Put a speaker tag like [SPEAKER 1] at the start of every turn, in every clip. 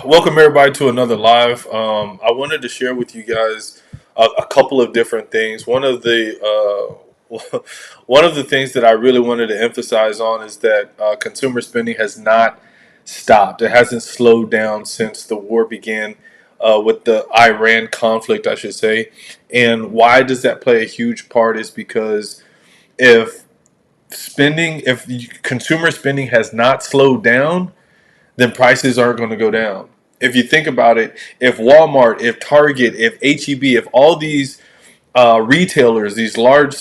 [SPEAKER 1] Welcome everybody to another live. I wanted to share with you guys a couple of different things. One of the things that I really wanted to emphasize on is that consumer spending has not stopped. It hasn't slowed down since the war began with the Iran conflict, I should say. And why does that play a huge part? Is because if if consumer spending has not slowed down, then prices aren't going to go down. If you think about it, if Walmart, if Target, if HEB, if all these retailers, these large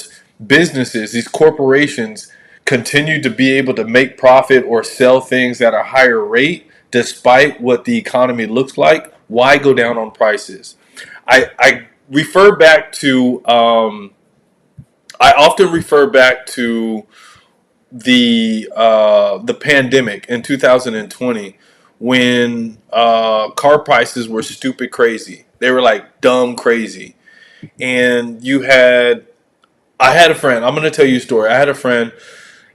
[SPEAKER 1] businesses, these corporations continue to be able to make profit or sell things at a higher rate, despite what the economy looks like, why go down on prices? I refer back to, I often refer back to the pandemic in 2020 when car prices were stupid crazy. They were like dumb crazy. And I had a friend. I'm going to tell you a story. I had a friend.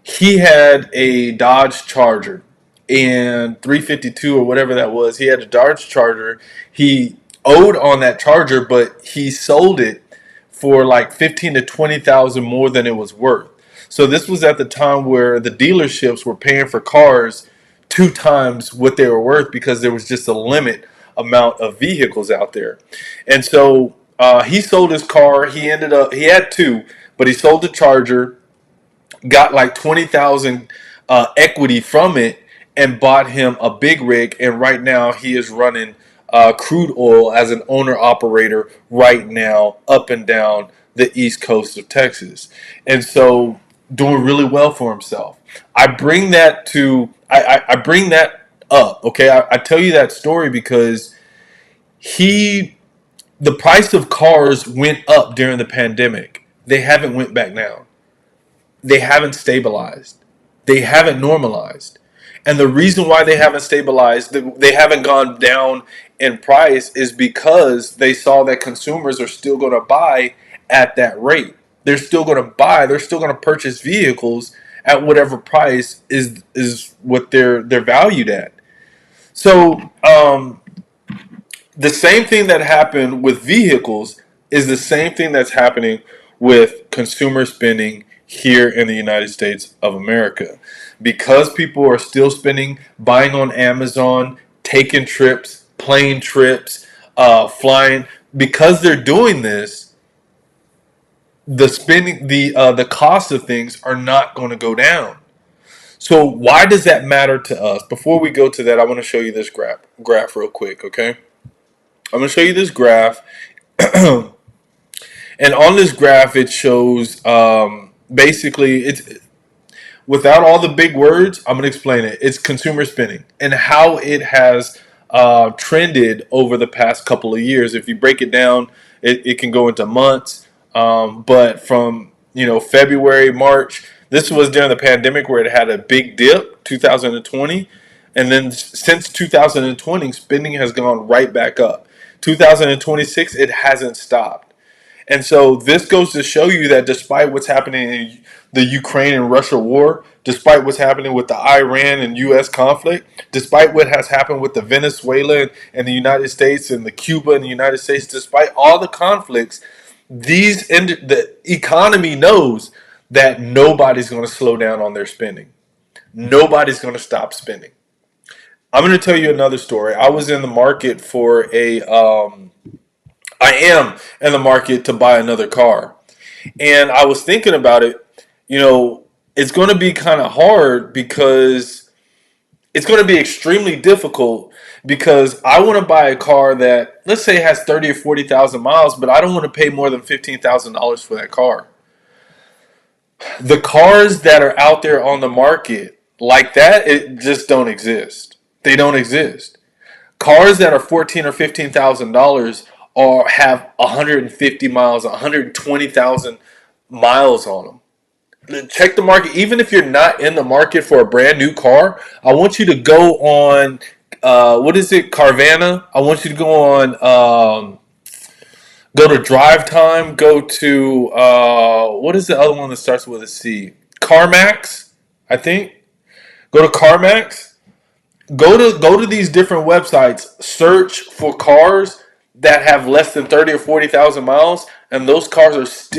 [SPEAKER 1] He had a Dodge Charger and 352 or whatever that was. He had a Dodge Charger. He owed on that Charger, but he sold it for like 15 to 20,000 more than it was worth. So this was at the time where the dealerships were paying for cars two times what they were worth because there was just a limit amount of vehicles out there. And so he sold his car. He had two, but he sold the Charger, got like 20,000 equity from it, and bought him a big rig. And right now he is running crude oil as an owner operator right now up and down the east coast of Texas. And so doing really well for himself. I bring that up, okay? I tell you that story because he the price of cars went up during the pandemic. They haven't went back down. They haven't stabilized. They haven't normalized. And the reason why they haven't stabilized, they haven't gone down in price, is because they saw that consumers are still going to buy at that rate. They're still going to buy. They're still going to purchase vehicles at whatever price is what they're valued at. So the same thing that happened with vehicles is the same thing that's happening with consumer spending here in the United States of America. Because people are still spending, buying on Amazon, taking trips, plane trips, flying, because they're doing this, the cost of things are not going to go down. So why does that matter to us? Before we go to that, I want to show you this graph real quick, okay? I'm going to show you this graph. And on this graph, it shows basically, it's without all the big words, I'm going to explain it. It's consumer spending and how it has trended over the past couple of years. If you break it down, it can go into months. But from February, March, this was during the pandemic where it had a big dip, 2020. And then since 2020, spending has gone right back up. 2026, it hasn't stopped. And so this goes to show you that despite what's happening in the Ukraine and Russia war, despite what's happening with the Iran and U.S. conflict, despite what has happened with the Venezuela and the United States and the Cuba and the United States, despite all the conflicts, the economy knows that nobody's going to slow down on their spending. Nobody's going to stop spending. I'm going to tell you another story. I was in the market for I am in the market to buy another car. And I was thinking about it, it's going to be kind of hard because it's going to be extremely difficult because I want to buy a car that, let's say, has 30 or 40,000 miles, but I don't want to pay more than $15,000 for that car. The cars that are out there on the market like that, it just don't exist. They don't exist. Cars that are $14,000 or $15,000 or have 150 miles, 120,000 miles on them. Check the market. Even if you're not in the market for a brand new car, I want you to go on, what is it, Carvana? I want you to go on, go to Drive Time, go to, what is the other one that starts with a C? CarMax, I think. Go to CarMax Go to these different websites, search for cars that have less than 30 or 40,000 miles, and those cars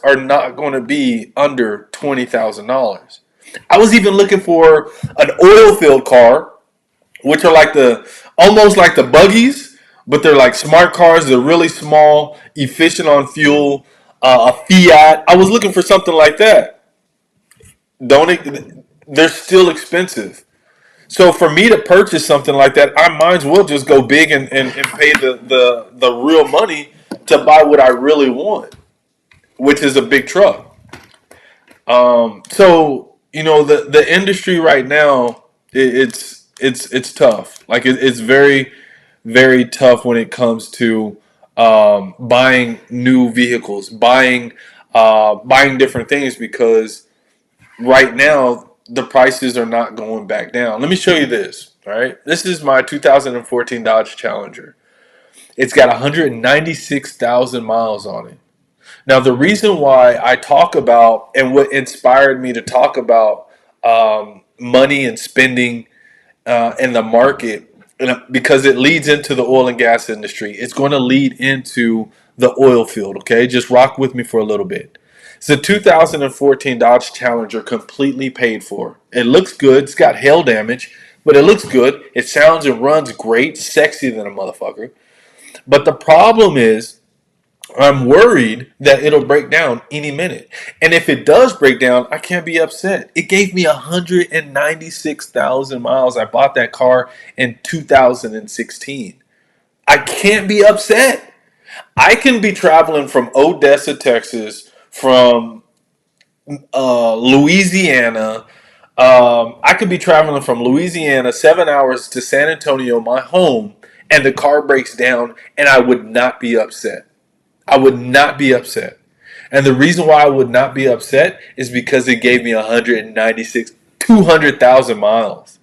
[SPEAKER 1] are not going to be under $20,000. I was even looking for an oil field car, which are like the almost like the buggies, but they're like smart cars. They're really small, efficient on fuel. A Fiat. I was looking for something like that. Don't it? They're still expensive. So for me to purchase something like that, I might as well just go big and pay the real money to buy what I really want, which is a big truck. So the industry right now, it's tough. Like it's very very tough when it comes to buying new vehicles, buying different things because right now the prices are not going back down. Let me show you this. All right, this is my 2014 Dodge Challenger. It's got 196,000 miles on it. Now, the reason why I talk about and what inspired me to talk about money and spending in the market, because it leads into the oil and gas industry. It's going to lead into the oil field. Okay, just rock with me for a little bit. It's a 2014 Dodge Challenger, completely paid for. It looks good. It's got hail damage, but it looks good. It sounds and runs great, sexy than a motherfucker. But the problem is, I'm worried that it'll break down any minute. And if it does break down, I can't be upset. It gave me 196,000 miles. I bought that car in 2016. I can't be upset. I can be traveling from Odessa, Texas, from Louisiana. I could be traveling from Louisiana 7 hours to San Antonio, my home, and the car breaks down, and I would not be upset. I would not be upset. And the reason why I would not be upset is because it gave me 196, 200,000 miles.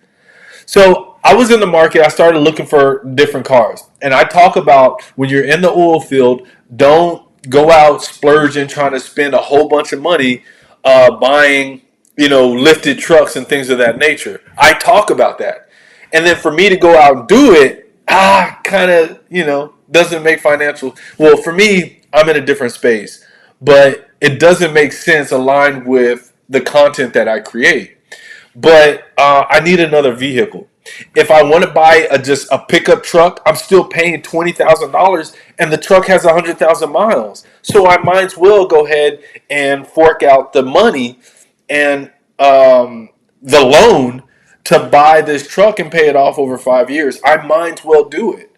[SPEAKER 1] So I was in the market. I started looking for different cars. And I talk about when you're in the oil field, don't go out splurging, trying to spend a whole bunch of money buying, lifted trucks and things of that nature. I talk about that. And then for me to go out and do it, kind of, doesn't make financial. Well, for me, I'm in a different space, but it doesn't make sense aligned with the content that I create. But I need another vehicle. If I want to buy just a pickup truck, I'm still paying $20,000, and the truck has 100,000 miles. So I might as well go ahead and fork out the money and the loan to buy this truck and pay it off over 5 years. I might as well do it.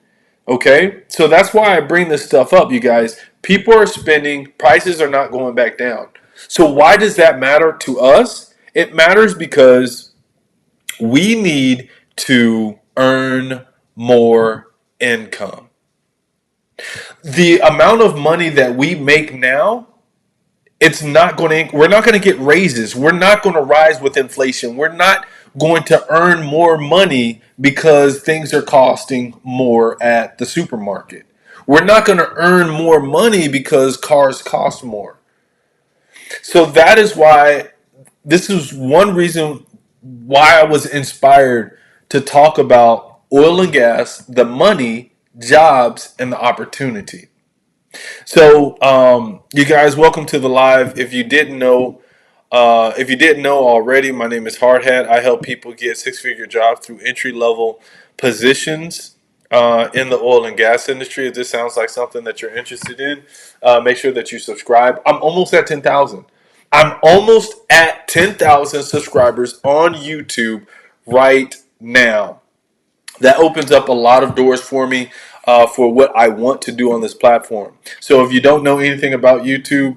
[SPEAKER 1] Okay, so that's why I bring this stuff up, you guys. People are spending, prices are not going back down. So why does that matter to us? It matters because we need to earn more income. The amount of money that we make now, we're not going to get raises. We're not going to rise with inflation. We're not going to earn more money because things are costing more at the supermarket. We're not going to earn more money because cars cost more. So that is why this is one reason why I was inspired to talk about oil and gas, the money, jobs, and the opportunity. So, you guys, welcome to the live. If you didn't know already, my name is Hardhat. I help people get six-figure jobs through entry-level positions in the oil and gas industry. If this sounds like something that you're interested in, make sure that you subscribe. I'm almost at 10,000. I'm almost at 10,000 subscribers on YouTube right now. That opens up a lot of doors for me for what I want to do on this platform. So if you don't know anything about YouTube,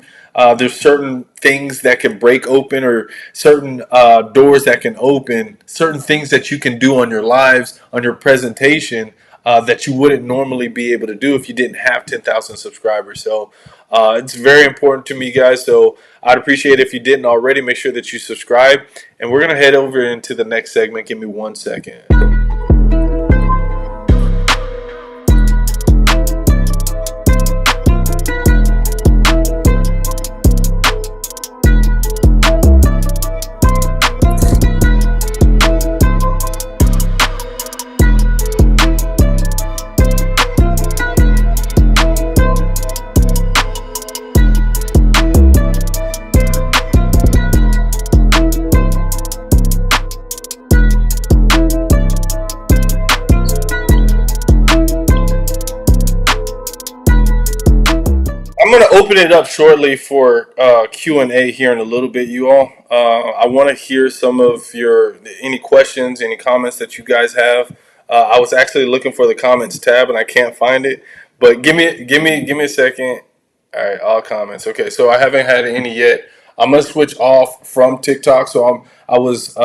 [SPEAKER 1] there's certain things that can break open or certain doors that can open, certain things that you can do on your lives, on your presentation that you wouldn't normally be able to do if you didn't have 10,000 subscribers. So it's very important to me, guys. So I'd appreciate it if you didn't already. Make sure that you subscribe. And we're going to head over into the next segment. Give me 1 second. to open it up shortly for Q&A here in a little bit, you all. I want to hear some of your any questions, any comments that you guys have. I was actually looking for the comments tab and I can't find it, but give me a second. All right, all comments. Okay, so I haven't had any yet. I'm gonna switch off from TikTok. So I was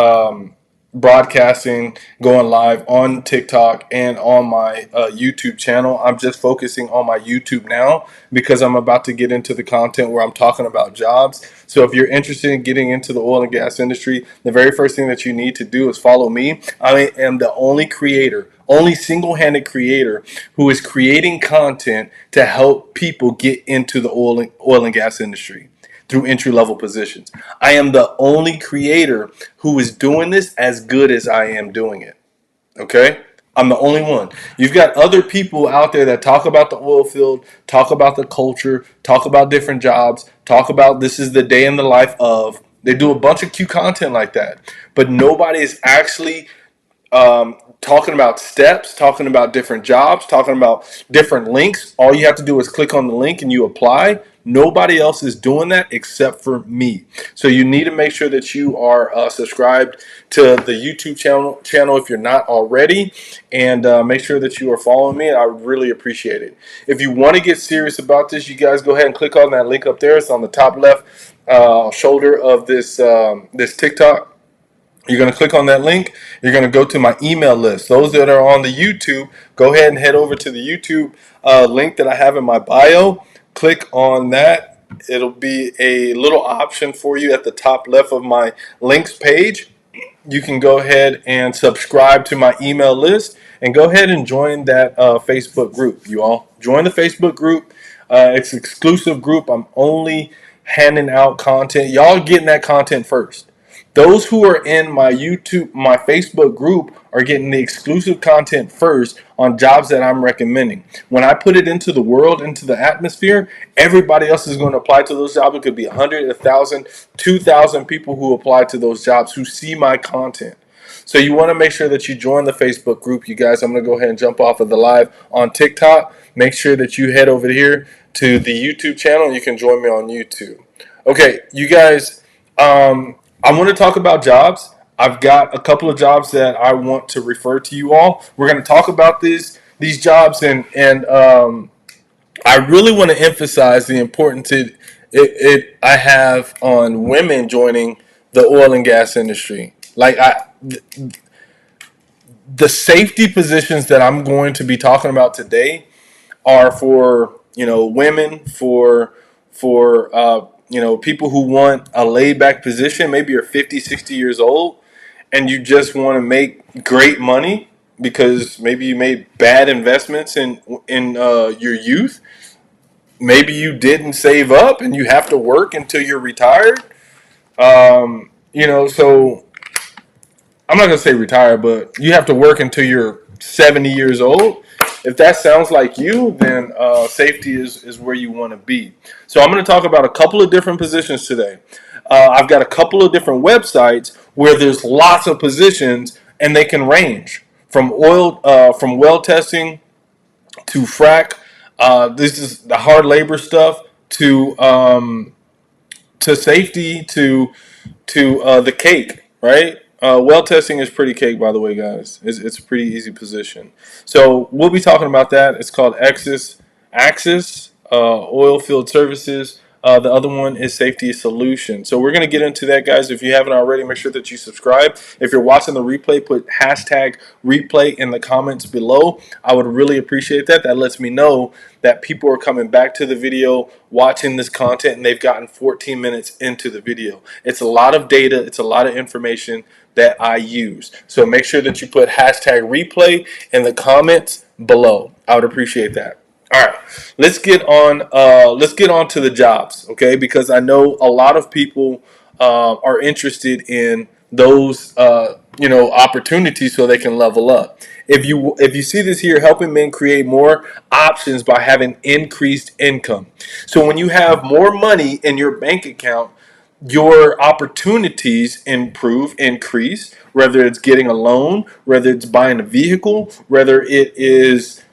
[SPEAKER 1] broadcasting, going live on TikTok and on my YouTube channel. I'm just focusing on my YouTube now because I'm about to get into the content where I'm talking about jobs. So if you're interested in getting into the oil and gas industry, the very first thing that you need to do is follow me. I am the only creator, only single-handed creator who is creating content to help people get into the oil and gas industry through entry-level positions. I am the only creator who is doing this as good as I am doing it. Okay? I'm the only one. You've got other people out there that talk about the oil field, talk about the culture, talk about different jobs, talk about this is the day in the life of. They do a bunch of Q content like that. But nobody is actually talking about steps, talking about different jobs, talking about different links. All you have to do is click on the link and you apply. Nobody else is doing that except for me. So you need to make sure that you are subscribed to the YouTube channel if you're not already, and make sure that you are following me. I would really appreciate it. If you want to get serious about this, you guys go ahead and click on that link up there. It's on the top left shoulder of this TikTok. You're going to click on that link. You're going to go to my email list. Those that are on the YouTube, go ahead and head over to the YouTube link that I have in my bio. Click on that. It'll be a little option for you at the top left of my links page. You can go ahead and subscribe to my email list and go ahead and join that Facebook group. You all join the Facebook group. It's an exclusive group. I'm only handing out content. Y'all getting that content first. Those who are in my Facebook group are getting the exclusive content first on jobs that I'm recommending. When I put it into the world, into the atmosphere, everybody else is going to apply to those jobs. It could be 100, 1,000, 2,000 people who apply to those jobs who see my content. So you want to make sure that you join the Facebook group. You guys, I'm going to go ahead and jump off of the live on TikTok. Make sure that you head over here to the YouTube channel and you can join me on YouTube. Okay, you guys, I want to talk about jobs. I've got a couple of jobs that I want to refer to you all. We're going to talk about these jobs, and I really want to emphasize the importance I have on women joining the oil and gas industry. Like the safety positions that I'm going to be talking about today are for women, for people who want a laid back position. Maybe you're 50, 60 years old and you just want to make great money because maybe you made bad investments in your youth. Maybe you didn't save up and you have to work until you're retired. So I'm not going to say retire, but you have to work until you're 70 years old. If that sounds like you, then safety is where you want to be. So I'm going to talk about a couple of different positions today. I've got a couple of different websites where there's lots of positions, and they can range from from well testing to frack. This is the hard labor stuff to safety to the cake, right? Well testing is pretty cake, by the way, guys. It's a pretty easy position. So we'll be talking about that. It's called Axis Oilfield Services. The other one is Safety Solution. So we're going to get into that, guys. If you haven't already, make sure that you subscribe. If you're watching the replay, put hashtag replay in the comments below. I would really appreciate that. That lets me know that people are coming back to the video, watching this content, and they've gotten 14 minutes into the video. It's a lot of data. It's a lot of information that I use. So make sure that you put hashtag replay in the comments below. I would appreciate that. All right, let's get on to the jobs, okay? Because I know a lot of people are interested in those opportunities so they can level up. If you see this here, helping men create more options by having increased income. So when you have more money in your bank account, your opportunities increase, whether it's getting a loan, whether it's buying a vehicle, whether it is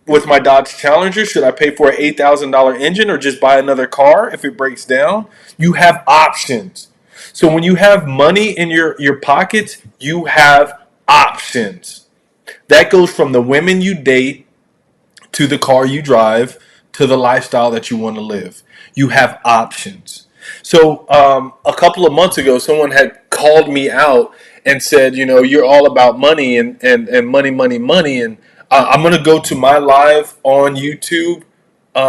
[SPEAKER 1] with my Dodge Challenger, should I pay for an $8,000 engine or just buy another car if it breaks down? You have options. So when you have money in your pockets, you have options. That goes from the women you date to the car you drive to the lifestyle that you want to live. You have options. So a couple of months ago, someone had called me out and said, you're all about money and money, money, money. And I'm going to go to my live on YouTube.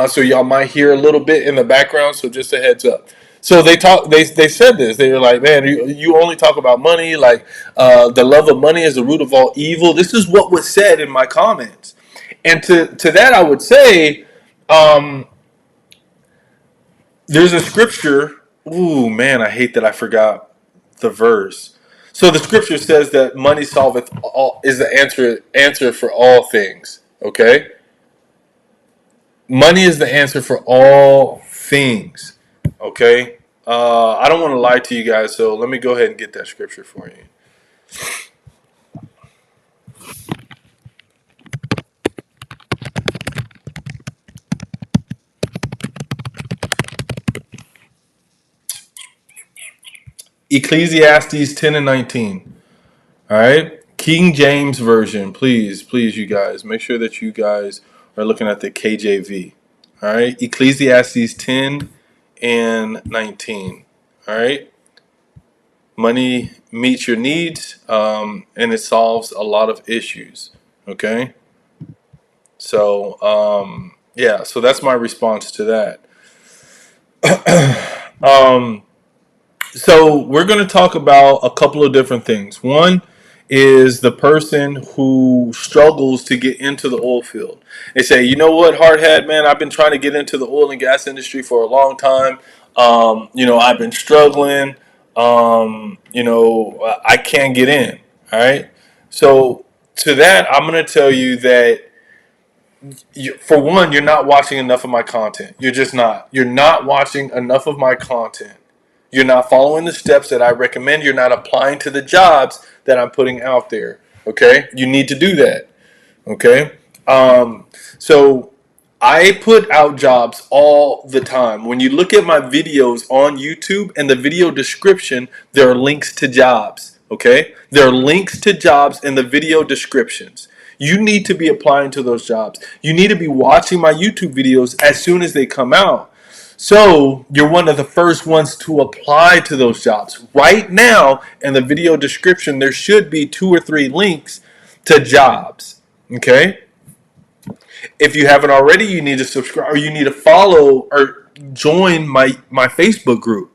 [SPEAKER 1] So y'all might hear a little bit in the background. So just a heads up. So they said this. They were like, man, you only talk about money. Like the love of money is the root of all evil. This is what was said in my comments. And to that, I would say, there's a scripture. Ooh, man, I hate that I forgot the verse. So the scripture says that money solveth all, is the answer for all things. Okay, money is the answer for all things. Okay, I don't want to lie to you guys, so let me go ahead and get that scripture for you. Ecclesiastes 10 and 19. All right. King James Version. Please, you guys, make sure that you guys are looking at the KJV. All right. Ecclesiastes 10 and 19. All right. Money meets your needs, and it solves a lot of issues. Okay. So, yeah, so that's my response to that. So we're going to talk about a couple of different things. One is the person who struggles to get into the oil field. They say, you know what, hardhead, man, I've been trying to get into the oil and gas industry for a long time. I've been struggling. I can't get in. All right. So to that, I'm going to tell you that for one, you're not watching enough of my content. You're just not. You're not watching enough of my content. You're not following the steps that I recommend. You're not applying to the jobs that I'm putting out there. Okay? You need to do that. Okay? So I put out jobs all the time. When you look at my videos on YouTube and the video description, there are links to jobs. Okay? There are links to jobs in the video descriptions. You need to be applying to those jobs. You need to be watching my YouTube videos as soon as they come out. So you're one of the first ones to apply to those jobs. Right now, in the video description, there should be 2 or 3 links to jobs. Okay? If you haven't already, you need to subscribe or you need to follow or join my Facebook group.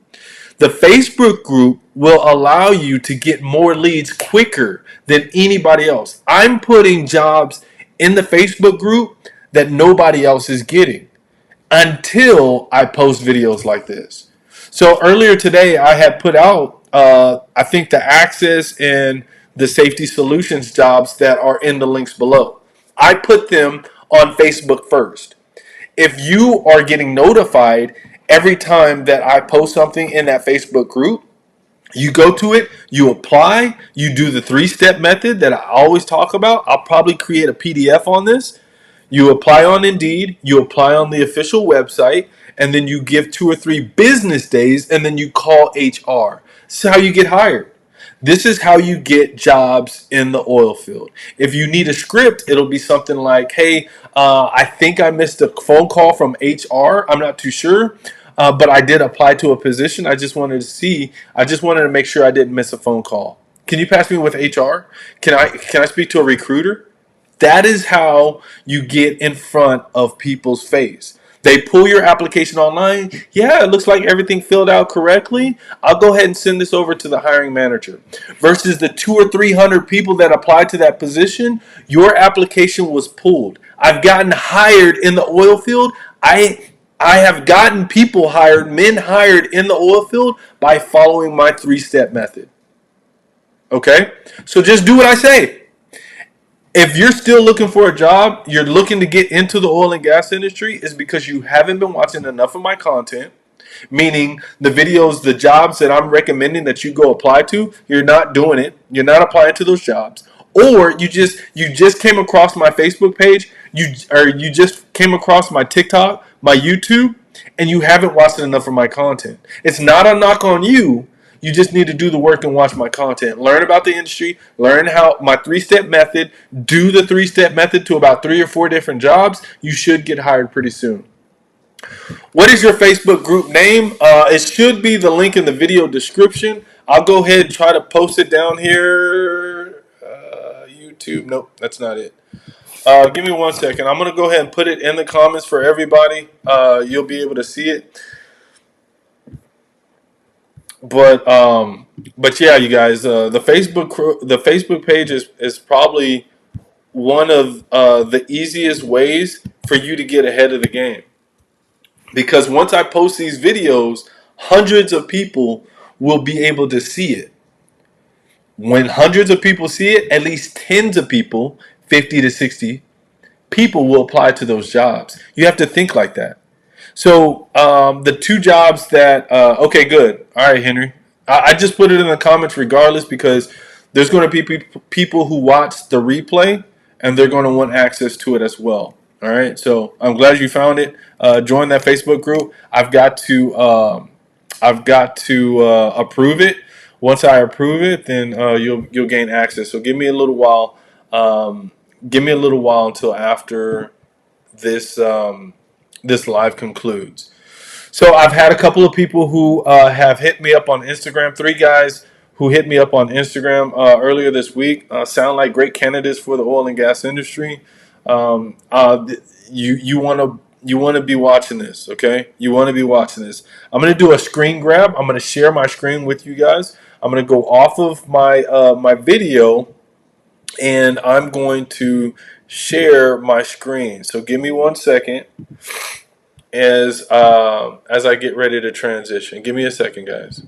[SPEAKER 1] The Facebook group will allow you to get more leads quicker than anybody else. I'm putting jobs in the Facebook group that nobody else is getting until I post videos like this. So earlier today, I had put out, I think, the access and the safety solutions jobs that are in the links below. I put them on Facebook first. If you are getting notified every time that I post something in that Facebook group, you go to it, you apply, you do the 3-step method that I always talk about. I'll probably create a PDF on this. You apply on Indeed, you apply on the official website, and then you give 2 or 3 business days, and then you call HR. This is how you get hired. This is how you get jobs in the oil field. If you need a script, it'll be something like, hey, I think I missed a phone call from HR. I'm not too sure, but I did apply to a position. I just wanted to make sure I didn't miss a phone call. Can you pass me with HR? Can I speak to a recruiter? That is how you get in front of people's face. They pull your application online. Yeah, it looks like everything filled out correctly. I'll go ahead and send this over to the hiring manager. Versus the 200 or 300 people that applied to that position, your application was pulled. I've gotten hired in the oil field. I have gotten people hired, men hired in the oil field by following my 3-step method. Okay? So just do what I say. If you're still looking for a job, you're looking to get into the oil and gas industry, is because you haven't been watching enough of my content, meaning the videos, the jobs that I'm recommending that you go apply to, you're not doing it. You're not applying to those jobs. Or you just came across my Facebook page, you just came across my TikTok, my YouTube, and you haven't watched enough of my content. It's not a knock on you. You just need to do the work and watch my content. Learn about the industry. Learn how my 3-step method. Do the 3-step method to about 3 or 4 different jobs. You should get hired pretty soon. What is your Facebook group name? It should be the link in the video description. I'll go ahead and try to post it down here. YouTube. Nope, that's not it. Give me 1 second. I'm going to go ahead and put it in the comments for everybody. You'll be able to see it. But yeah, you guys, the Facebook page is probably one of the easiest ways for you to get ahead of the game. Because once I post these videos, hundreds of people will be able to see it. When hundreds of people see it, at least tens of people, 50 to 60 people will apply to those jobs. You have to think like that. So the 2 jobs that, okay, good. All right, Henry. I just put it in the comments regardless because there's going to be people who watch the replay and they're going to want access to it as well. All right. So I'm glad you found it. Join that Facebook group. I've got to approve it. Once I approve it, then you'll gain access. So give me a little while. Give me a little while until after this this live concludes. So I've had a couple of people who have hit me up on Instagram. 3 guys who hit me up on Instagram earlier this week. Sound like great candidates for the oil and gas industry. You want to be watching this, okay? You want to be watching this. I'm going to do a screen grab. I'm going to share my screen with you guys. I'm going to go off of my my video, and I'm going to share my screen. So give me 1 second as I get ready to transition. Give me a second, guys.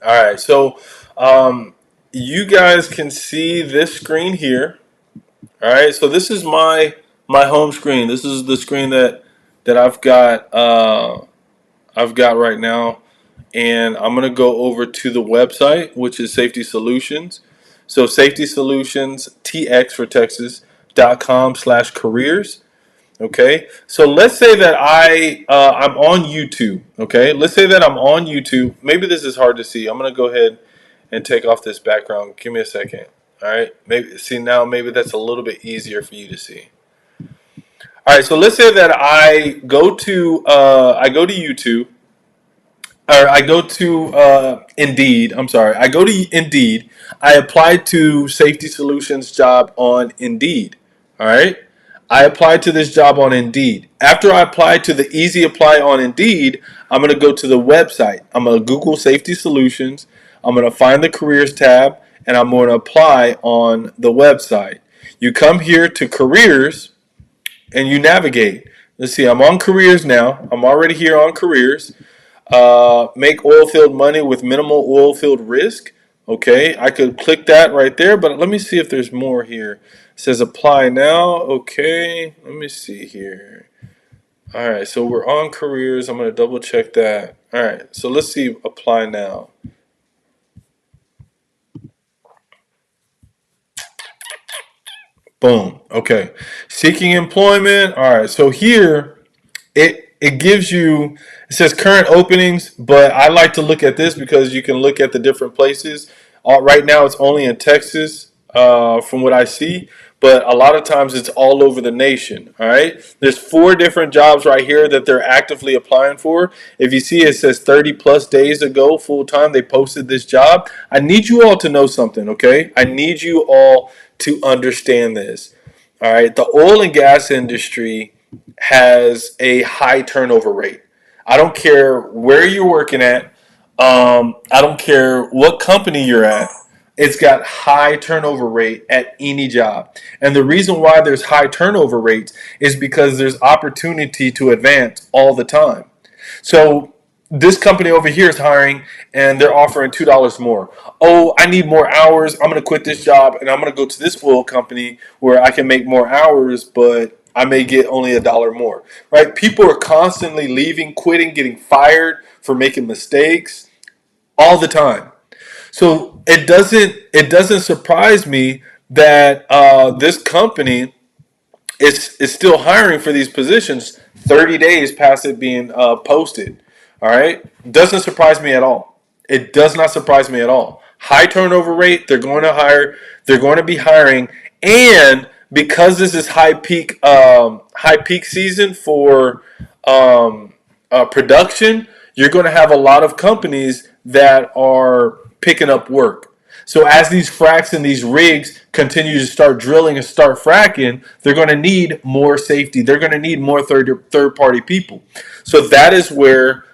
[SPEAKER 1] All right, so you guys can see this screen here. All right, so this is my home screen. This is the screen that I've got right now, and I'm gonna go over to the website, which is Safety Solutions. So Safety Solutions TX for Texas.com/careers. Okay, so let's say that I'm on YouTube. Okay, let's say that I'm on YouTube. Maybe this is hard to see. I'm gonna go ahead and take off this background. Give me a second. All right, maybe see now. Maybe that's a little bit easier for you to see. All right, so let's say that I go to YouTube, or I go to Indeed. I'm sorry, I go to Indeed. I applied to Safety Solutions job on Indeed. All right. I applied to this job on Indeed. After I applied to the Easy Apply on Indeed, I'm going to go to the website. I'm going to Google Safety Solutions. I'm going to find the Careers tab, and I'm going to apply on the website. You come here to Careers, and you navigate. Let's see, I'm on Careers now. I'm already here on Careers. Make oilfield money with minimal oilfield risk. Okay, I could click that right there, but let me see if there's more here. It says apply now. Okay, let me see here. All right, so we're on careers. I'm going to double check that. All right, so let's see apply now. Boom. Okay, seeking employment. All right, so here it gives you, it says current openings, but I like to look at this because you can look at the different places. Right now it's only in Texas from what I see, but a lot of times it's all over the nation. All right, there's 4 different jobs right here that they're actively applying for. If you see, it says 30 plus days ago full time they posted this job. I need you all to know something, okay? I need you all to understand this. All right, the oil and gas industry has a high turnover rate. I don't care where you're working at. I don't care what company you're at. It's got high turnover rate at any job. And the reason why there's high turnover rates is because there's opportunity to advance all the time. So this company over here is hiring and they're offering $2 more. Oh, I need more hours. I'm going to quit this job and I'm going to go to this oil company where I can make more hours, but I may get only $1 more. Right? People are constantly leaving, quitting, getting fired for making mistakes all the time. So it doesn't surprise me that this company is still hiring for these positions 30 days past it being posted. All right, doesn't surprise me at all. It does not surprise me at all. High turnover rate. They're going to hire. They're going to be hiring, and because this is high peak season for production, you're going to have a lot of companies that are picking up work. So as these fracks and these rigs continue to start drilling and start fracking, they're going to need more safety. They're going to need more third party people. So that is where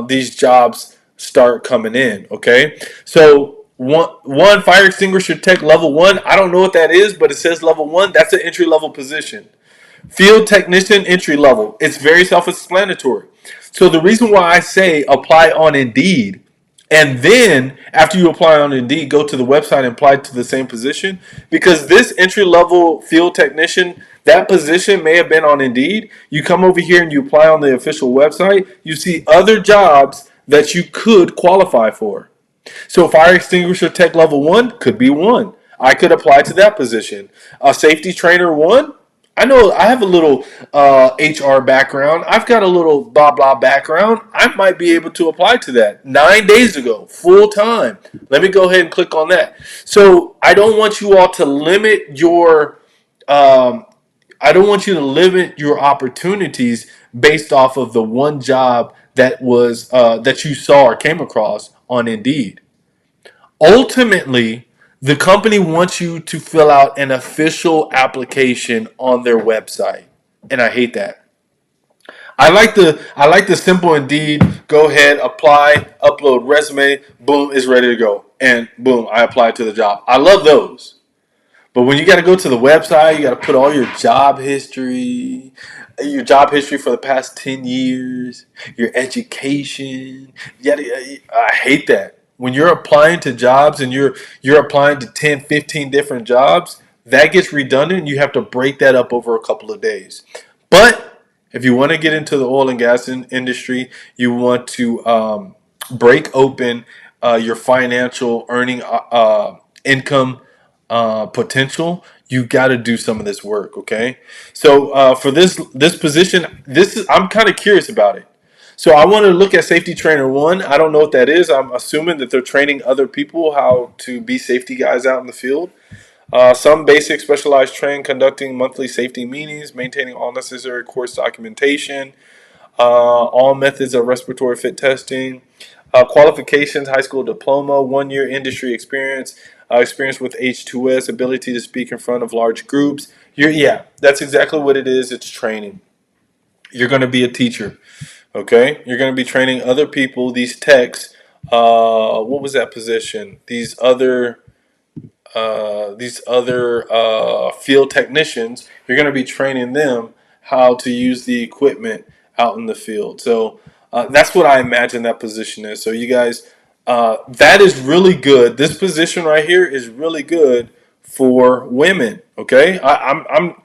[SPEAKER 1] these jobs start coming in. Okay, so one fire extinguisher tech level 1. I don't know what that is, but it says level 1. That's an entry level position. Field technician entry level. It's very self-explanatory. So the reason why I say apply on Indeed, and then after you apply on Indeed, go to the website and apply to the same position, because this entry level field technician, that position may have been on Indeed. You come over here and you apply on the official website, you see other jobs that you could qualify for. So fire extinguisher tech level 1 could be one. I could apply to that position. A safety trainer 1. I know I have a little HR background. I've got a little blah blah background. I might be able to apply to that. 9 days ago, full time. Let me go ahead and click on that. So I don't want you all to limit your. I don't want you to limit your opportunities based off of the one job that you saw or came across on Indeed. Ultimately, the company wants you to fill out an official application on their website, and I hate that. I like the simple Indeed. Go ahead, apply, upload resume, boom, it's ready to go, and boom, I applied to the job. I love those. But when you got to go to the website, you got to put all your job history for the past 10 years, your education. I hate that. When you're applying to jobs and you're applying to 10, 15 different jobs, that gets redundant. You have to break that up over a couple of days. But if you want to get into the oil and gas industry, you want to break open your financial earning income potential, you got to do some of this work. Okay, so for this position, I'm kind of curious about it. So I want to look at safety trainer 1. I don't know what that is. I'm assuming that they're training other people how to be safety guys out in the field. Some basic specialized training, conducting monthly safety meetings, maintaining all necessary course documentation, all methods of respiratory fit testing, qualifications, high school diploma, 1 year industry experience, experience with H2S, ability to speak in front of large groups. Yeah, that's exactly what it is. It's training. You're going to be a teacher, okay? You're going to be training other people, these techs. What was that position? These other field technicians. You're going to be training them how to use the equipment out in the field. So that's what I imagine that position is. So you guys, that is really good. This position right here is really good for women. Okay, I'm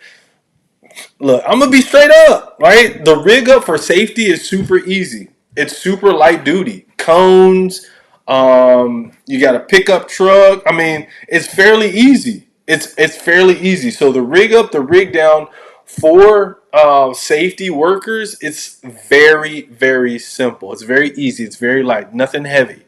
[SPEAKER 1] look. I'm gonna be straight up. Right, the rig up for safety is super easy. It's super light duty. Cones. You got a pickup truck. I mean, it's fairly easy. It's fairly easy. So the rig up, the rig down for safety workers, it's very, very simple. It's very easy. It's very light. Nothing heavy.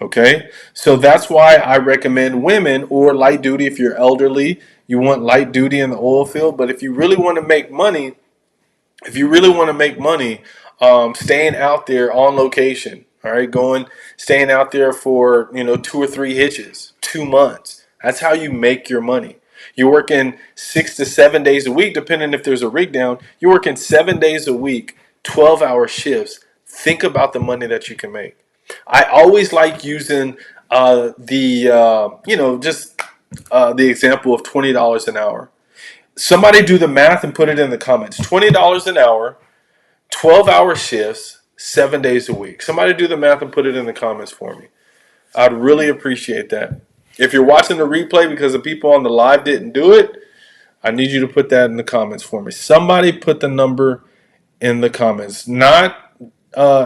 [SPEAKER 1] Okay, so that's why I recommend women or light duty if you're elderly. You want light duty in the oil field, but if you really want to make money, staying out there on location, all right, staying out there for 2 or 3 hitches, 2 months. That's how you make your money. You're working 6 to 7 days a week, depending if there's a rig down. You're working 7 days a week, 12-hour shifts. Think about the money that you can make. I always like using just the example of $20 an hour. Somebody do the math and put it in the comments. $20 an hour, 12-hour shifts, 7 days a week. Somebody do the math and put it in the comments for me. I'd really appreciate that. If you're watching the replay because the people on the live didn't do it, I need you to put that in the comments for me. Somebody put the number in the comments, not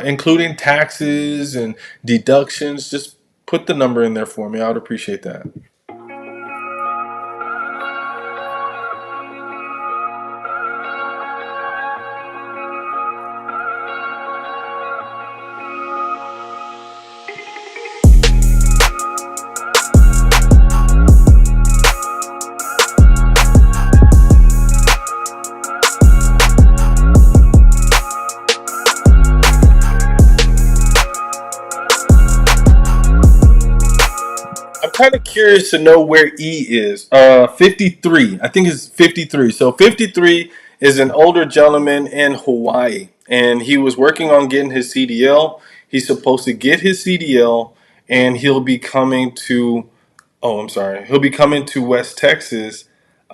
[SPEAKER 1] including taxes and deductions. Just put the number in there for me. I would appreciate that. I'm kind of curious to know where E is. 53. I think it's 53. So 53 is an older gentleman in Hawaii, and he was working on getting his CDL. He's supposed to get his CDL, and he'll be coming to. Oh, I'm sorry. He'll be coming to West Texas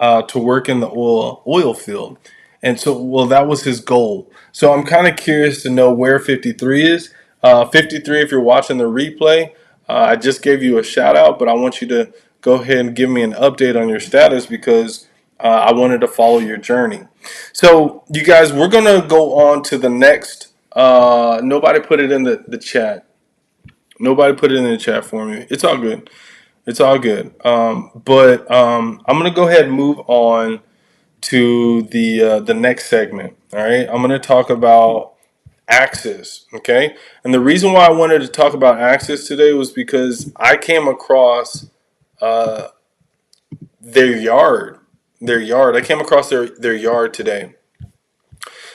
[SPEAKER 1] to work in the oil field, and so that was his goal. So I'm kind of curious to know where 53 is. 53, if you're watching the replay. I just gave you a shout out, but I want you to go ahead and give me an update on your status because I wanted to follow your journey. So, you guys, we're going to go on to the next. Nobody put it in the chat. Nobody put it in the chat for me. It's all good. It's all good. But I'm going to go ahead and move on to the next segment. All right. I'm going to talk about Axis, okay? And the reason why I wanted to talk about Axis today was because I came across uh, their yard. I came across their yard today.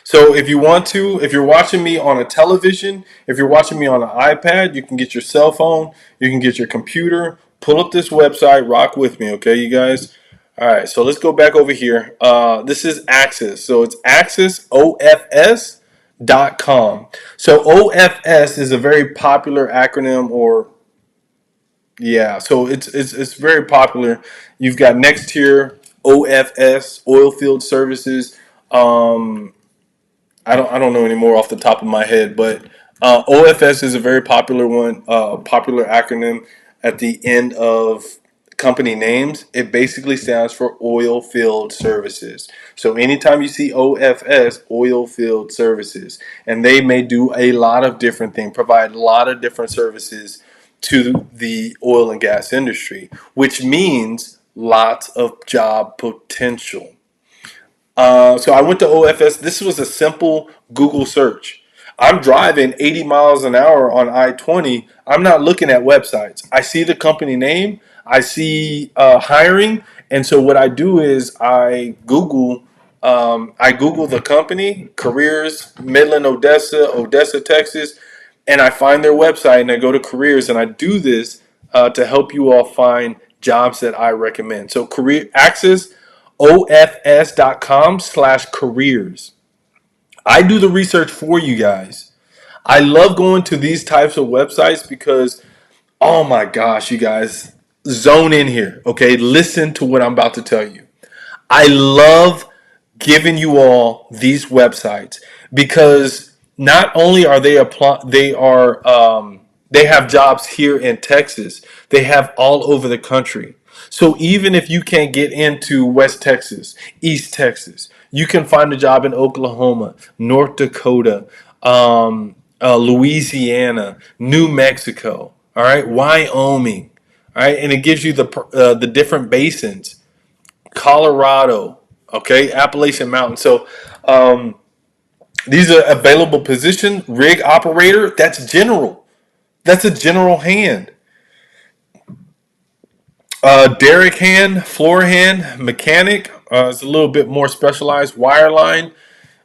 [SPEAKER 1] So if you want to, if you're watching me on a television, if you're watching me on an iPad, you can get your cell phone, you can get your computer, pull up this website, rock with me, okay, you guys? All right, so let's go back over here. This is Axis. So it's Axis, OFS.com. So OFS is a very popular acronym, or yeah, so it's very popular. You've got next tier OFS, Oilfield Services. Um, I don't know anymore off the top of my head, but OFS is a very popular one, popular acronym at the end of company names. It basically stands for Oil Field Services. So anytime you see OFS, Oil Field Services, and they may do a lot of different things, provide a lot of different services to the oil and gas industry, which means lots of job potential. So I went to OFS. This was a simple Google search. I'm driving 80 miles an hour on I-20. I'm not looking at websites. I see the company name. I see hiring. And so what I do is I Google the company, careers, Midland, Odessa, Texas, and I find their website and I go to careers and I do this to help you all find jobs that I recommend. So career access ofs.com/careers. I do the research for you guys. I love going to these types of websites because, oh my gosh, you guys, zone in here, okay? Listen to what I'm about to tell you. I love giving you all these websites because not only are they have jobs here in Texas, they have all over the country. So even if you can't get into West Texas, East Texas, you can find a job in Oklahoma, North Dakota, Louisiana, New Mexico, all right, Wyoming, all right, and it gives you the different basins. Colorado, okay, Appalachian Mountain. So these are available position. Rig operator, that's general. That's a general hand. Derrick hand, floor hand, mechanic is a little bit more specialized. Wireline,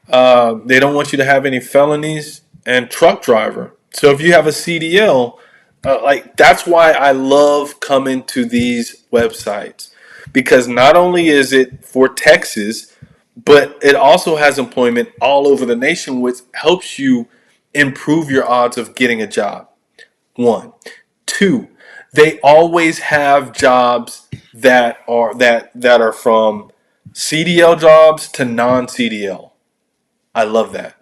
[SPEAKER 1] they don't want you to have any felonies, and truck driver. So if you have a CDL, like that's why I love coming to these websites because not only is it for Texas, but it also has employment all over the nation, which helps you improve your odds of getting a job. One, two. They always have jobs that are from CDL jobs to non-CDL. I love that.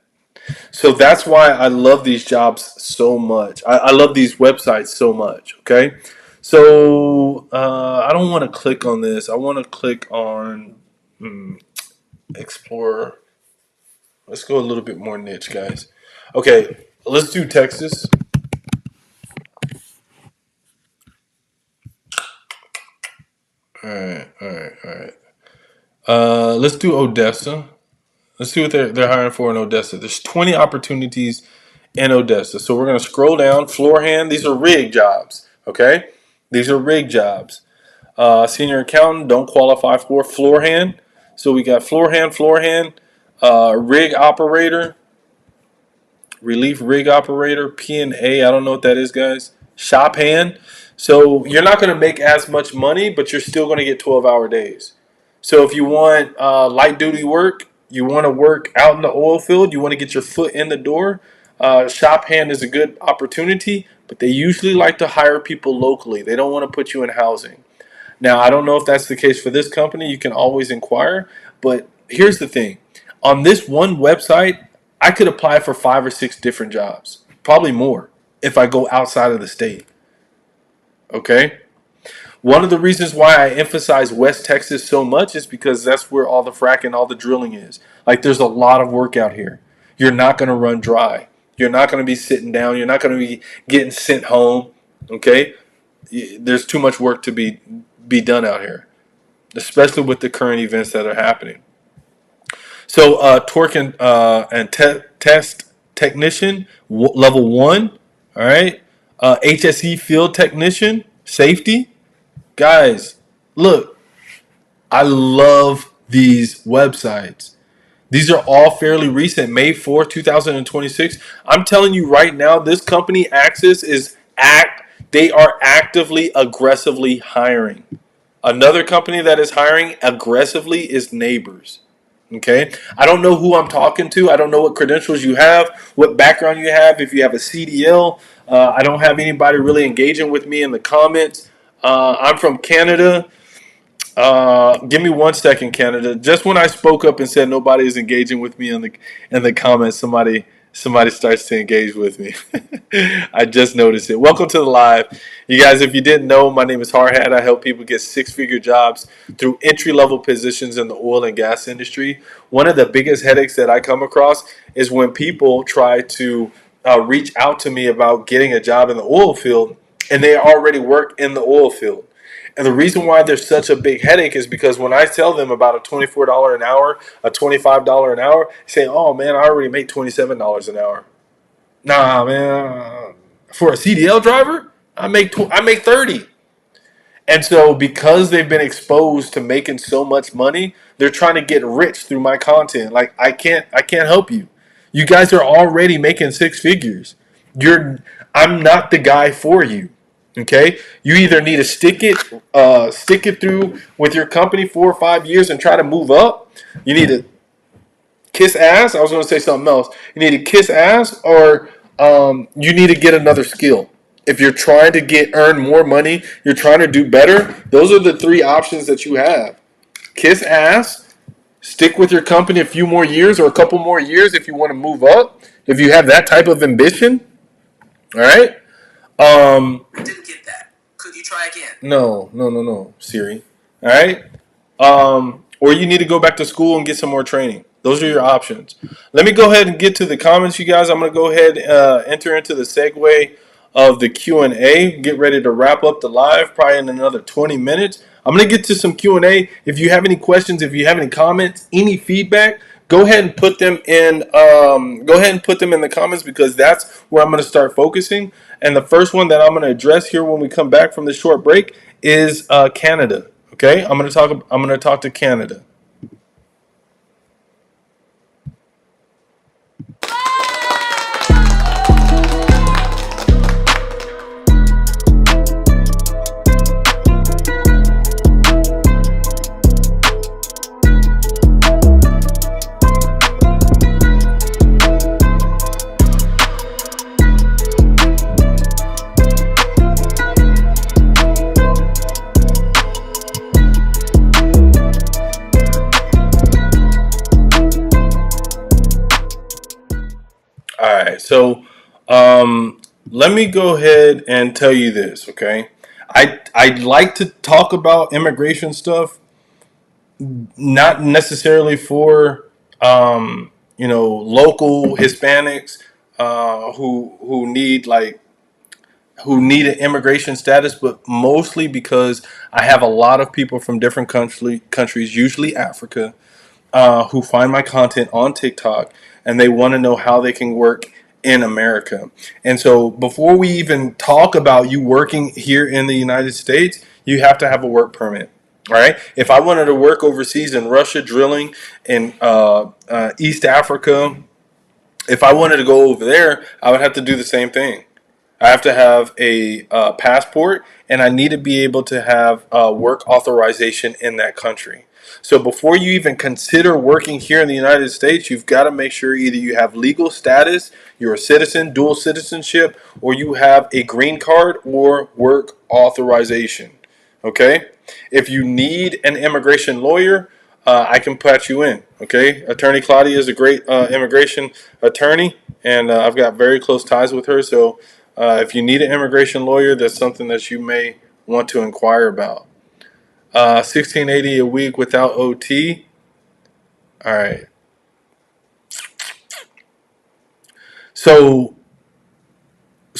[SPEAKER 1] So that's why I love these jobs so much. I love these websites so much. Okay. So I don't want to click on this. I want to click on Explorer. Let's go a little bit more niche, guys. Okay. Let's do Texas. All right. All right. All right. Let's do Odessa. Let's see what they're hiring for in Odessa. There's 20 opportunities in Odessa. So we're going to scroll down. Floor hand. These are rig jobs. Okay. These are rig jobs. Senior accountant, don't qualify for floor hand. So we got floor hand, rig operator, relief rig operator, P&A. I don't know what that is, guys. Shop hand. So you're not going to make as much money, but you're still going to get 12-hour days. So if you want light duty work, you want to work out in the oil field, you want to get your foot in the door, shop hand is a good opportunity, but they usually like to hire people locally. They don't want to put you in housing. Now, I don't know if that's the case for this company. You can always inquire. But here's the thing. On this one website, I could apply for 5 or 6 different jobs, probably more, if I go outside of the state. Okay? One of the reasons why I emphasize West Texas so much is because that's where all the fracking, all the drilling is. Like, there's a lot of work out here. You're not going to run dry. You're not going to be sitting down. You're not going to be getting sent home. Okay? There's too much work to be done out here, especially with the current events that are happening. So torque and test technician, level 1, all right. HSE field technician, safety. Guys, look, I love these websites. These are all fairly recent, May 4th, 2026. I'm telling you right now, this company, Axis, they are actively, aggressively hiring. Another company that is hiring aggressively is Neighbors. Okay? I don't know who I'm talking to. I don't know what credentials you have, what background you have, if you have a CDL. I don't have anybody really engaging with me in the comments. I'm from Canada. Give me 1 second, Canada. Just when I spoke up and said nobody is engaging with me in the comments, somebody starts to engage with me. I just noticed it. Welcome to the live. You guys, if you didn't know, my name is Harhat. I help people get 6-figure jobs through entry-level positions in the oil and gas industry. One of the biggest headaches that I come across is when people try to reach out to me about getting a job in the oil field, and they already work in the oil field. And the reason why there's such a big headache is because when I tell them about a $24 an hour, a $25 an hour, they say, oh, man, I already make $27 an hour. Nah, man, for a CDL driver, I make 30. And so because they've been exposed to making so much money, they're trying to get rich through my content. Like, I can't help you. You guys are already making 6 figures. I'm not the guy for you. Okay, you either need to stick it through with your company 4 or 5 years and try to move up. You need to kiss ass. I was going to say something else. You need to kiss ass, or you need to get another skill. If you're trying to earn more money, you're trying to do better. Those are the 3 options that you have: kiss ass, stick with your company a few more years or a couple more years if you want to move up. If you have that type of ambition, all right.
[SPEAKER 2] I didn't get that. Could you try again?
[SPEAKER 1] No, Siri. All right. Or you need to go back to school and get some more training. Those are your options. Let me go ahead and get to the comments, you guys. I'm going to go ahead enter into the segue of the Q&A. Get ready to wrap up the live probably in another 20 minutes. I'm going to get to some Q&A. If you have any questions, if you have any comments, any feedback, go ahead and put them in. Go ahead and put them in the comments, because that's where I'm going to start focusing. And the first one that I'm going to address here when we come back from this short break is Canada. Okay, I'm going to talk to Canada. right. So let me go ahead and tell you this, okay? I'd like to talk about immigration stuff, not necessarily for local Hispanics who need an immigration status, but mostly because I have a lot of people from different countries, usually Africa, who find my content on TikTok and they want to know how they can work in America. And so before we even talk about you working here in the United States, you have to have a work permit. All right. If I wanted to work overseas in Russia drilling in East Africa, if I wanted to go over there, I would have to do the same thing. I have to have a passport, and I need to be able to have work authorization in that country. So before you even consider working here in the United States, you've got to make sure either you have legal status, you're a citizen, dual citizenship, or you have a green card or work authorization. Okay? If you need an immigration lawyer, I can patch you in. Okay? Attorney Claudia is a great immigration attorney, and I've got very close ties with her. So if you need an immigration lawyer, that's something that you may want to inquire about. 1680 a week without OT. All right. So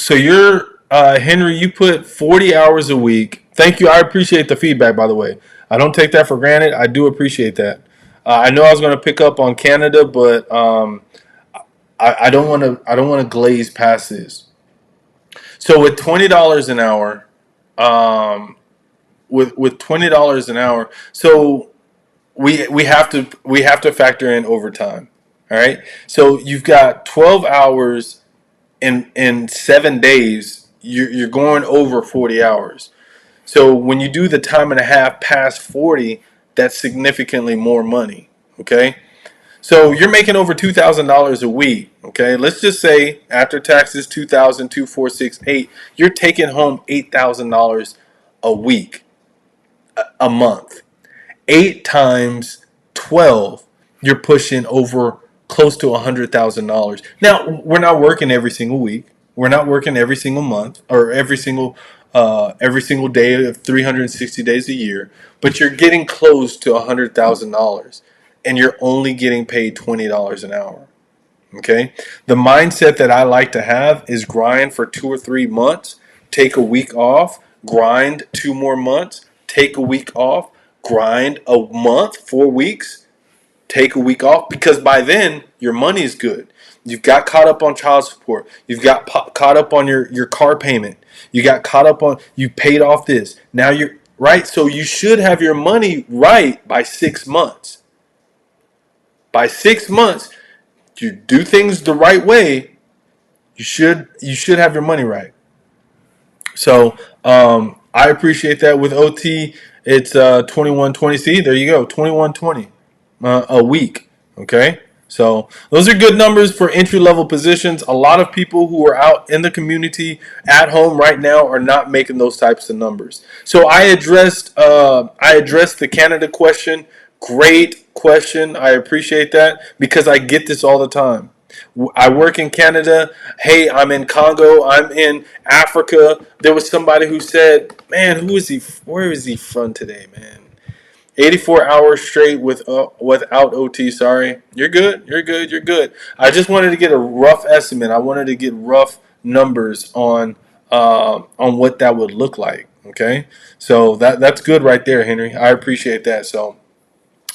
[SPEAKER 1] you're Henry. You put 40 hours a week. Thank you. I appreciate the feedback. By the way, I don't take that for granted. I do appreciate that. I know I was going to pick up on Canada, but I don't want to. I don't want to glaze past this. So with $20 an hour, um, with $20 an hour, so we have to factor in overtime. All right. So you've got 12 hours in 7 days. You're going over 40 hours. So when you do the time and a half past 40, that's significantly more money. Okay. So you're making over $2,000 a week. Okay. Let's just say after taxes, 2,000, 2,468, you're taking home $8,000 a week, a month. 8 times 12, you're pushing over close to $100,000. Now, we're not working every single week. We're not working every single month or every single day of 360 days a year, but you're getting close to $100,000 and you're only getting paid $20 an hour. Okay? The mindset that I like to have is grind for 2 or 3 months, take a week off, grind 2 more months, take a week off, grind a month, 4 weeks, take a week off, because by then your money is good. You've got caught up on child support. You've got caught up on your car payment. You got caught up on, you paid off this. Now you're right. So you should have your money right by 6 months. By 6 months, you do things the right way, you should have your money right. So I appreciate that. With OT, it's 2120. See, there you go, 2120 a week. Okay, so those are good numbers for entry level positions. A lot of people who are out in the community at home right now are not making those types of numbers. So I addressed the Canada question. Great question. I appreciate that because I get this all the time. I work in Canada. Hey, I'm in Congo. I'm in Africa. There was somebody who said, "Man, who is he? Where is he from today, man? 84 hours straight without OT. Sorry, you're good. You're good. You're good. I just wanted to get a rough estimate. I wanted to get rough numbers on what that would look like. Okay, so that's good right there, Henry. I appreciate that. So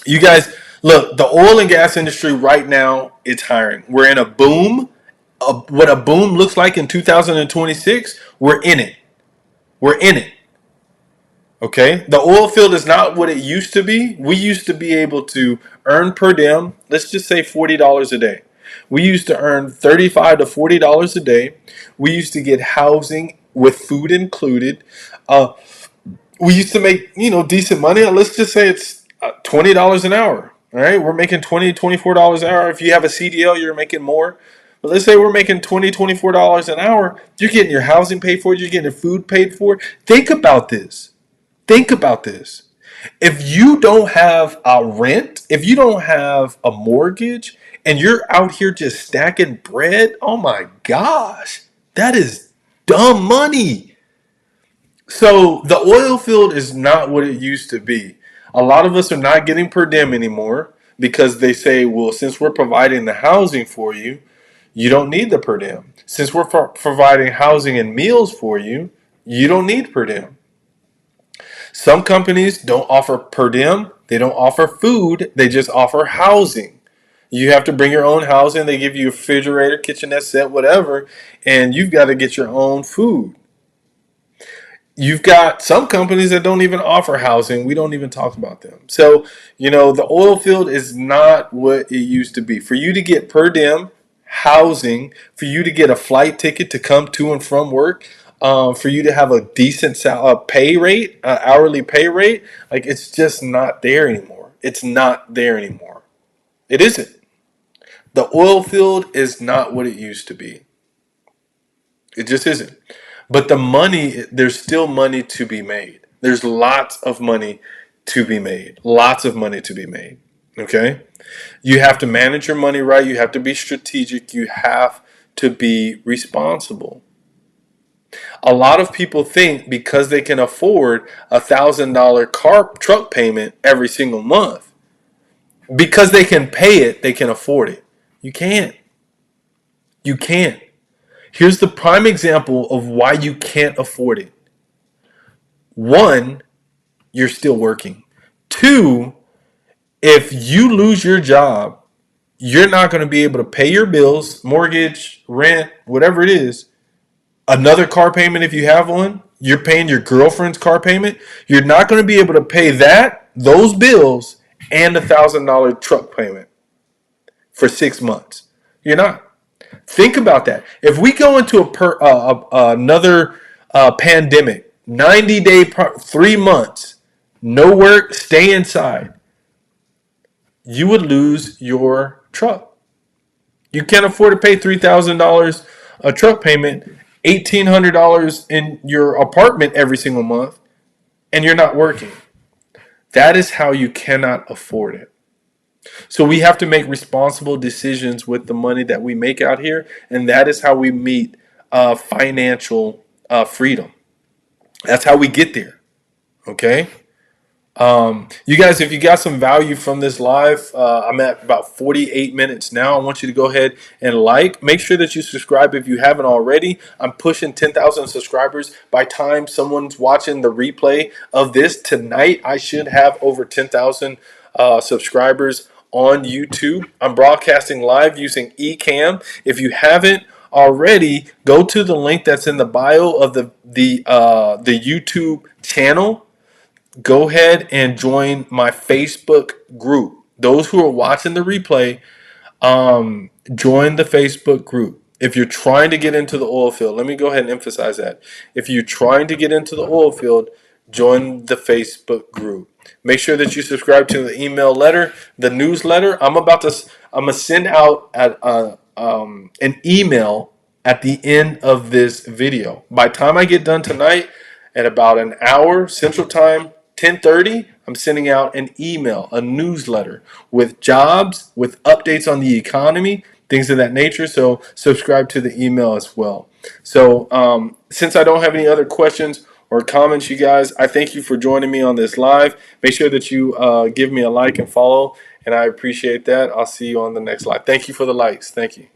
[SPEAKER 1] you guys, look, the oil and gas industry right now, it's hiring. We're in a boom. What a boom looks like in 2026, we're in it. We're in it. Okay? The oil field is not what it used to be. We used to be able to earn per diem, let's just say $40 a day. We used to earn $35 to $40 a day. We used to get housing with food included. We used to make, decent money. Let's just say it's $20 an hour. All right, we're making $24 an hour. If you have a CDL, you're making more. But let's say we're making $24 an hour. You're getting your housing paid for. You're getting your food paid for. Think about this. Think about this. If you don't have a rent, if you don't have a mortgage, and you're out here just stacking bread, oh my gosh, that is dumb money. So the oil field is not what it used to be. A lot of us are not getting per diem anymore because they say, well, since we're providing the housing for you, you don't need the per diem. Since we're providing housing and meals for you, you don't need per diem. Some companies don't offer per diem, they don't offer food, they just offer housing. You have to bring your own housing. They give you a refrigerator, kitchenette set, whatever, and you've got to get your own food. You've got some companies that don't even offer housing. We don't even talk about them. So, the oil field is not what it used to be. For you to get per diem, housing, for you to get a flight ticket to come to and from work, for you to have a decent pay rate, hourly pay rate, like it's just not there anymore. It's not there anymore. It isn't. The oil field is not what it used to be. It just isn't. But the money, there's still money to be made. There's lots of money to be made. Lots of money to be made. Okay? You have to manage your money right. You have to be strategic. You have to be responsible. A lot of people think because they can afford $1,000 truck payment every single month, because they can pay it, they can afford it. You can't. You can't. Here's the prime example of why you can't afford it. One, you're still working. Two, if you lose your job, you're not going to be able to pay your bills, mortgage, rent, whatever it is. Another car payment if you have one. You're paying your girlfriend's car payment. You're not going to be able to pay those bills, and $1,000 truck payment for 6 months. You're not. Think about that. If we go into another pandemic, 90-day, 3 months, no work, stay inside, you would lose your truck. You can't afford to pay $3,000 a truck payment, $1,800 in your apartment every single month, and you're not working. That is how you cannot afford it. So we have to make responsible decisions with the money that we make out here, and that is how we meet financial freedom. That's how we get there. Okay. You guys, if you got some value from this live, I'm at about 48 minutes now. I want you to go ahead and make sure that you subscribe if you haven't already. I'm pushing 10,000 subscribers. By time someone's watching the replay of this tonight, I should have over 10,000 subscribers on YouTube. I'm broadcasting live using Ecamm. If you haven't already, go to the link that's in the bio of the YouTube channel. Go ahead and join my Facebook group. Those who are watching the replay, join the Facebook group. If you're trying to get into the oil field, let me go ahead and emphasize that. If you're trying to get into the oil field, join the Facebook group. Make sure that you subscribe to the the newsletter. I'm gonna send out an email at the end of this video. By the time I get done tonight, at about an hour Central Time, 10:30, I'm sending out an email, a newsletter with jobs, with updates on the economy, things of that nature. So subscribe to the email as well. So since I don't have any other questions or comments, you guys, I thank you for joining me on this live. Make sure that you give me a like and follow, and I appreciate that. I'll see you on the next live. Thank you for the likes. Thank you.